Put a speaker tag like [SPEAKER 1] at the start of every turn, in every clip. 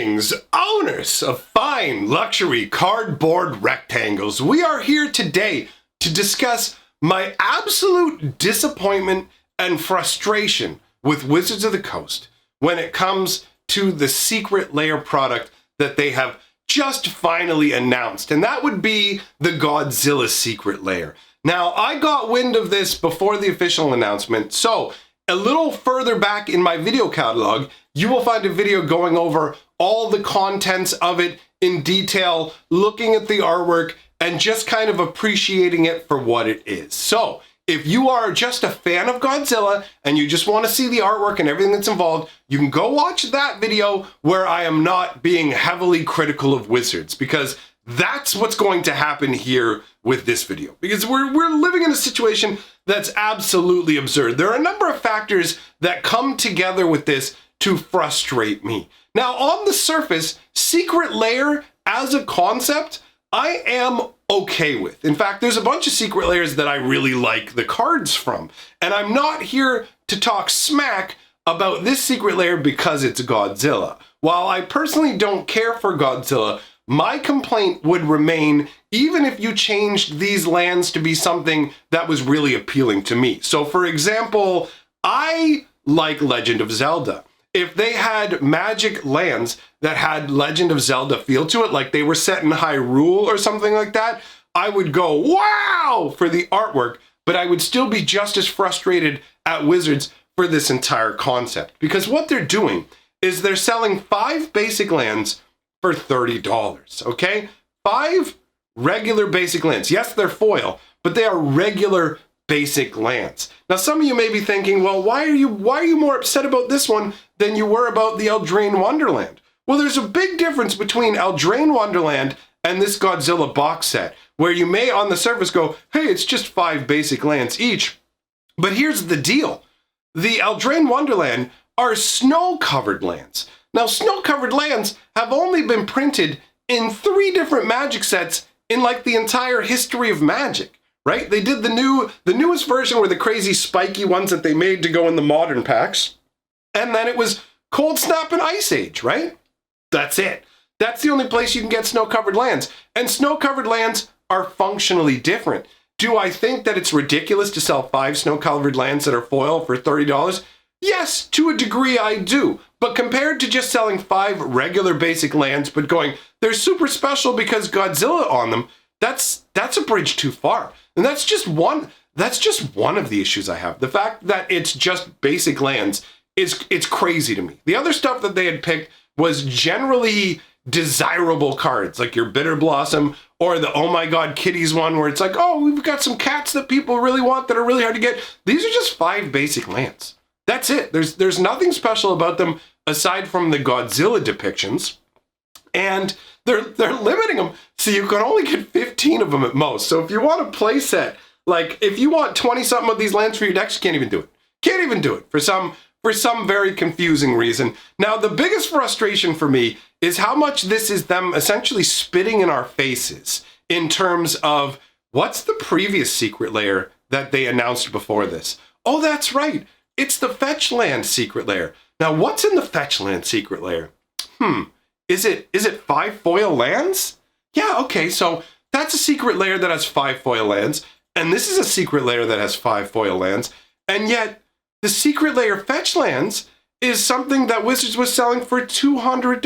[SPEAKER 1] Greetings, owners of fine luxury cardboard rectangles. We are here today to discuss my absolute disappointment and frustration with Wizards of the Coast when it comes to the secret lair product that they have just finally announced, and that would be the Godzilla secret lair. Now, I got wind of this before the official announcement, so a little further back in my video catalog, you will find a video going over all the contents of it in detail, looking at the artwork, and just kind of appreciating it for what it is. So, if you are just a fan of Godzilla and you just want to see the artwork and everything that's involved, you can go watch that video where I am not being heavily critical of Wizards, because that's what's going to happen here with this video. Because we're living in a situation that's absolutely absurd. There are a number of factors that come together with this to frustrate me. Now, on the surface, secret lair as a concept, I am okay with. In fact, there's a bunch of secret lairs that I really like the cards from. And I'm not here to talk smack about this secret lair because it's Godzilla. While I personally don't care for Godzilla, my complaint would remain even if you changed these lands to be something that was really appealing to me. So for example, I like Legend of Zelda. If they had magic lands that had Legend of Zelda feel to it, like they were set in Hyrule or something like that, I would go, wow, for the artwork, but I would still be just as frustrated at Wizards for this entire concept. Because what they're doing is they're selling 5 basic lands for $30, okay? 5 regular basic lands. Yes, they're foil, but they are regular basic lands. Now, some of you may be thinking, well, why are you more upset about this one than you were about the Eldraine Wonderland? Well, there's a big difference between Eldraine Wonderland and this Godzilla box set, where you may on the surface go, hey, it's just 5 basic lands each. But here's the deal. The Eldraine Wonderland are snow-covered lands. Now, snow-covered lands have only been printed in 3 different Magic sets in like the entire history of Magic, right? They did the newest version were the crazy spiky ones that they made to go in the modern packs. And then it was Cold Snap and Ice Age, right? That's it. That's the only place you can get snow-covered lands. And snow-covered lands are functionally different. Do I think that it's ridiculous to sell 5 snow-covered lands that are foil for $30? Yes, to a degree I do. But compared to just selling 5 regular basic lands, but going, they're super special because Godzilla on them, that's a bridge too far. And that's just one of the issues I have. The fact that it's just basic lands it's crazy to me. The other stuff that they had picked was generally desirable cards, like your Bitter Blossom or the Oh My God Kitties one, where it's like, oh, we've got some cats that people really want that are really hard to get. These are just 5 basic lands. That's it. There's nothing special about them aside from the Godzilla depictions. And they're limiting them so you can only get 15 of them at most. So if you want a play set, like if you want 20-something of these lands for your decks, you can't even do it. Can't even do it for some very confusing reason. Now, the biggest frustration for me is how much this is them essentially spitting in our faces in terms of what's the previous secret lair that they announced before this? Oh, that's right. It's the Fetchland secret lair. Now, what's in the Fetchland secret lair? Is it 5 foil lands? Yeah, okay, so that's a secret lair that has 5 foil lands, and this is a secret lair that has 5 foil lands, and yet the secret lair Fetchlands is something that Wizards was selling for $200.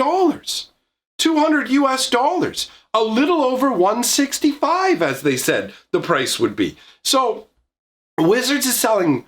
[SPEAKER 1] $200 US. A little over $165, as they said the price would be. So Wizards is selling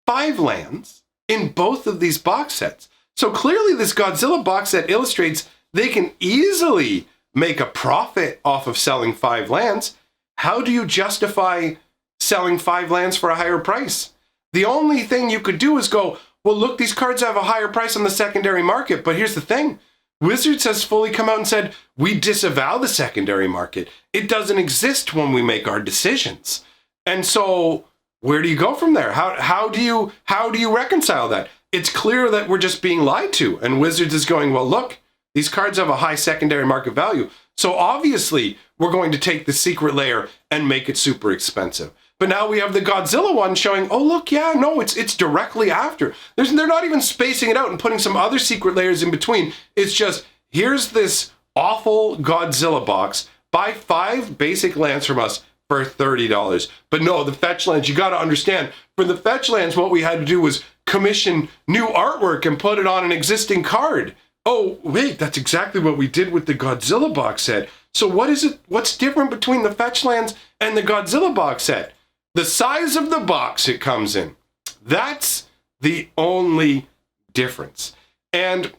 [SPEAKER 1] 5 lands in both of these box sets. So clearly this Godzilla box set illustrates they can easily make a profit off of selling 5 lands. How do you justify selling 5 lands for a higher price? The only thing you could do is go, well, look, these cards have a higher price on the secondary market. But here's the thing. Wizards has fully come out and said, we disavow the secondary market. It doesn't exist when we make our decisions. And so where do you go from there? How do you reconcile that? It's clear that we're just being lied to. And Wizards is going, well, look, these cards have a high secondary market value. So obviously we're going to take the secret lair and make it super expensive. But now we have the Godzilla one showing, oh, look, yeah, no, it's directly after. They're not even spacing it out and putting some other secret layers in between. It's just, here's this awful Godzilla box. Buy 5 basic lands from us for $30. But no, the fetch lands, you got to understand, for the fetch lands, what we had to do was commission new artwork and put it on an existing card. Oh, wait, that's exactly what we did with the Godzilla box set. So what is it? What's different between the fetch lands and the Godzilla box set? The size of the box it comes in. That's the only difference. And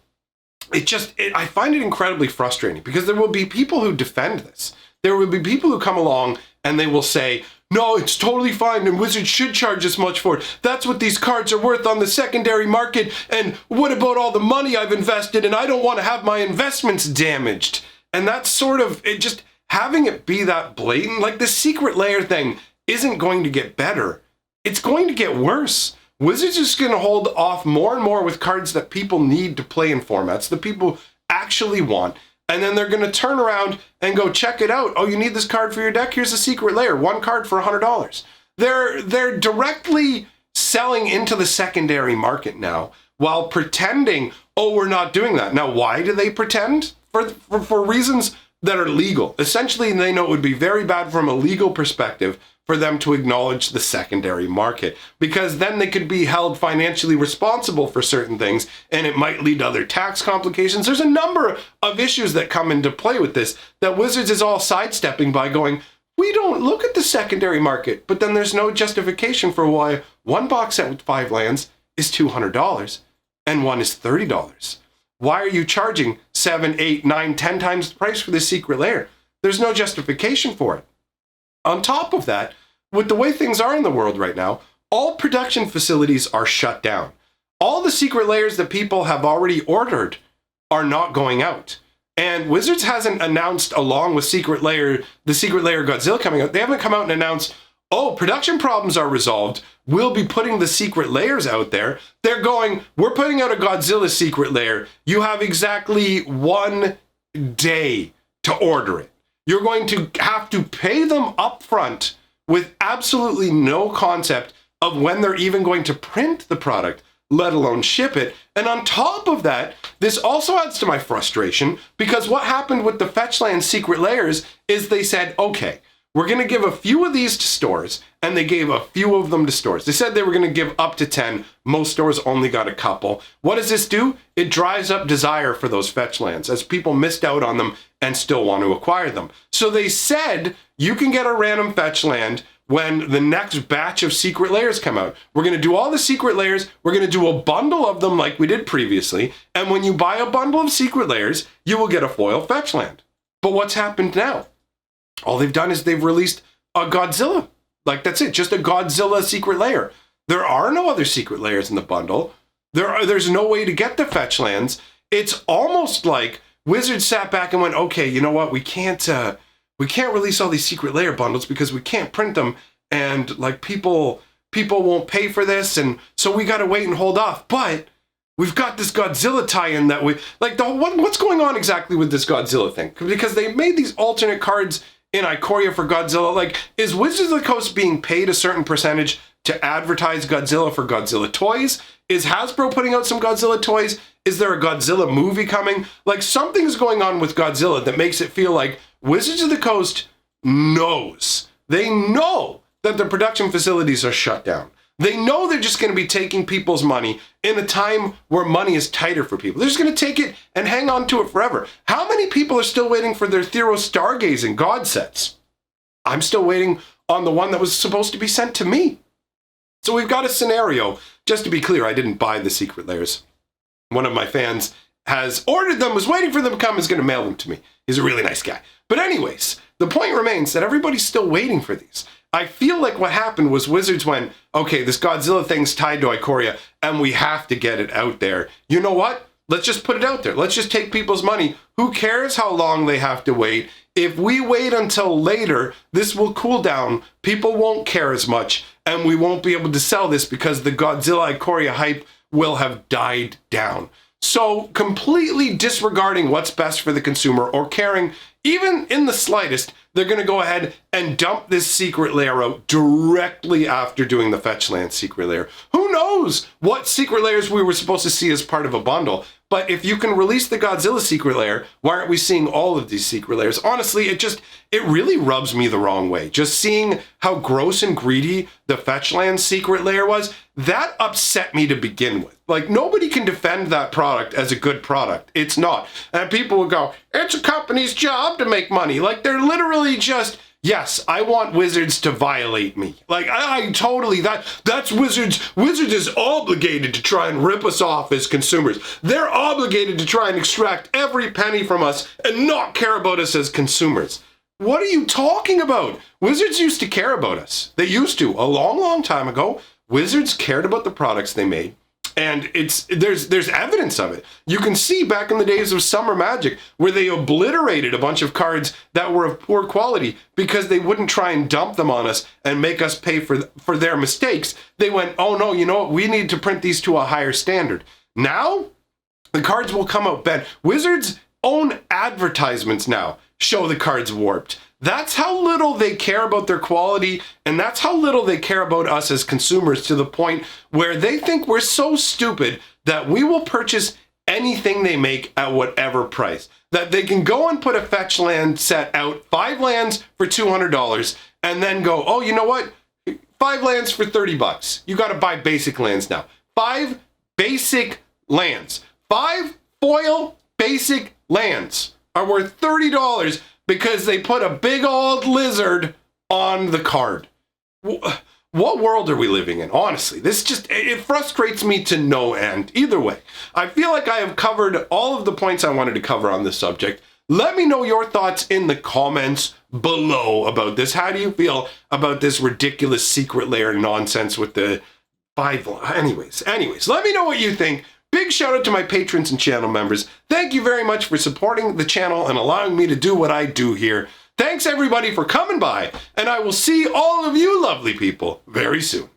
[SPEAKER 1] I find it incredibly frustrating because there will be people who defend this. There will be people who come along and they will say, no, it's totally fine and Wizards should charge this much for it. That's what these cards are worth on the secondary market. And what about all the money I've invested? And I don't want to have my investments damaged. And that's sort of, it just having it be that blatant, like the secret layer thing isn't going to get better. It's going to get worse. Wizards is going to hold off more and more with cards that people need to play in formats, that people actually want. And then they're going to turn around and go, check it out. Oh, you need this card for your deck? Here's a secret layer. 1 card for $100. They're directly selling into the secondary market now while pretending, oh, we're not doing that. Now, why do they pretend? For reasons that are legal. Essentially, they know it would be very bad from a legal perspective for them to acknowledge the secondary market, because then they could be held financially responsible for certain things and it might lead to other tax complications. There's a number of issues that come into play with this that Wizards is all sidestepping by going, we don't look at the secondary market, but then there's no justification for why one box set with 5 lands is $200 and one is $30. Why are you charging 7, 8, 9, 10 times the price for this secret layer? There's no justification for it. On top of that, with the way things are in the world right now, all production facilities are shut down. All the secret layers that people have already ordered are not going out. And Wizards hasn't announced, along with the Secret Layer Godzilla coming out, they haven't come out and announced, oh, production problems are resolved. We'll be putting the secret layers out there. They're going, we're putting out a Godzilla secret layer. You have exactly 1 day to order it. You're going to have to pay them up front with absolutely no concept of when they're even going to print the product, let alone ship it. And on top of that, this also adds to my frustration because what happened with the Fetchland secret layers is they said, okay, we're going to give a few of these to stores, and they gave a few of them to stores. They said they were going to give up to 10. Most stores only got a couple. What does this do? It drives up desire for those fetch lands as people missed out on them and still want to acquire them. So they said you can get a random fetch land when the next batch of secret layers come out. We're going to do all the secret layers. We're going to do a bundle of them like we did previously. And when you buy a bundle of secret layers, you will get a foil fetch land. But what's happened now? All they've done is they've released a Godzilla. Like, that's it, just a Godzilla secret layer. There are no other secret layers in the bundle. There's no way to get the fetch lands. It's almost like Wizards sat back and went, okay, you know what? We can't release all these secret layer bundles because we can't print them, and like people won't pay for this, and so we got to wait and hold off. But we've got this Godzilla tie-in that we like. What's going on exactly with this Godzilla thing? Because they made these alternate cards in Ikoria for Godzilla. Like, is Wizards of the Coast being paid a certain percentage to advertise Godzilla for Godzilla toys? Is Hasbro putting out some Godzilla toys? Is there a Godzilla movie coming? Like, something's going on with Godzilla that makes it feel like Wizards of the Coast knows. They know that the production facilities are shut down. They know they're just going to be taking people's money in a time where money is tighter for people. They're just going to take it and hang on to it forever. How many people are still waiting for their Theros Stargazing God sets? I'm still waiting on the one that was supposed to be sent to me. So we've got a scenario. Just to be clear, I didn't buy the secret layers. One of my fans has ordered them, was waiting for them to come, is going to mail them to me. He's a really nice guy. But anyways, the point remains that everybody's still waiting for these. I feel like what happened was Wizards went, okay, this Godzilla thing's tied to Ikoria, and we have to get it out there. You know what? Let's just put it out there. Let's just take people's money. Who cares how long they have to wait? If we wait until later, this will cool down. People won't care as much, and we won't be able to sell this because the Godzilla Ikoria hype will have died down. So completely disregarding what's best for the consumer or caring even in the slightest, they're going to go ahead and dump this secret layer out directly after doing the Fetchland secret layer. Who knows what secret layers we were supposed to see as part of a bundle? But if you can release the Godzilla secret lair, why aren't we seeing all of these secret lairs? Honestly, it really rubs me the wrong way. Just seeing how gross and greedy the Fetchland secret lair was, that upset me to begin with. Like, nobody can defend that product as a good product. It's not. And people will go, it's a company's job to make money. Like, they're literally just, yes, I want Wizards to violate me. Like, I totally, that's Wizards. Wizards is obligated to try and rip us off as consumers. They're obligated to try and extract every penny from us and not care about us as consumers. What are you talking about? Wizards used to care about us. They used to. A long, long time ago, Wizards cared about the products they made. And there's evidence of it. You can see back in the days of Summer Magic where they obliterated a bunch of cards that were of poor quality because they wouldn't try and dump them on us and make us pay for their mistakes. They went, oh no, you know what? We need to print these to a higher standard. Now, the cards will come out bad. Wizards' own advertisements now show the cards warped. That's how little they care about their quality, and that's how little they care about us as consumers, to the point where they think we're so stupid that we will purchase anything they make at whatever price. That they can go and put a fetch land set out, 5 lands for $200, and then go, oh, you know what? 5 lands for $30. You got to buy basic lands now. 5 basic lands. 5 foil basic lands are worth $30 because they put a big old lizard on the card. What world are we living in? Honestly, it frustrates me to no end. Either way, I feel like I have covered all of the points I wanted to cover on this subject. Let me know your thoughts in the comments below about this. How do you feel about this ridiculous secret lair nonsense with the 5? Anyways, let me know what you think. Big shout out to my patrons and channel members. Thank you very much for supporting the channel and allowing me to do what I do here. Thanks everybody for coming by, and I will see all of you lovely people very soon.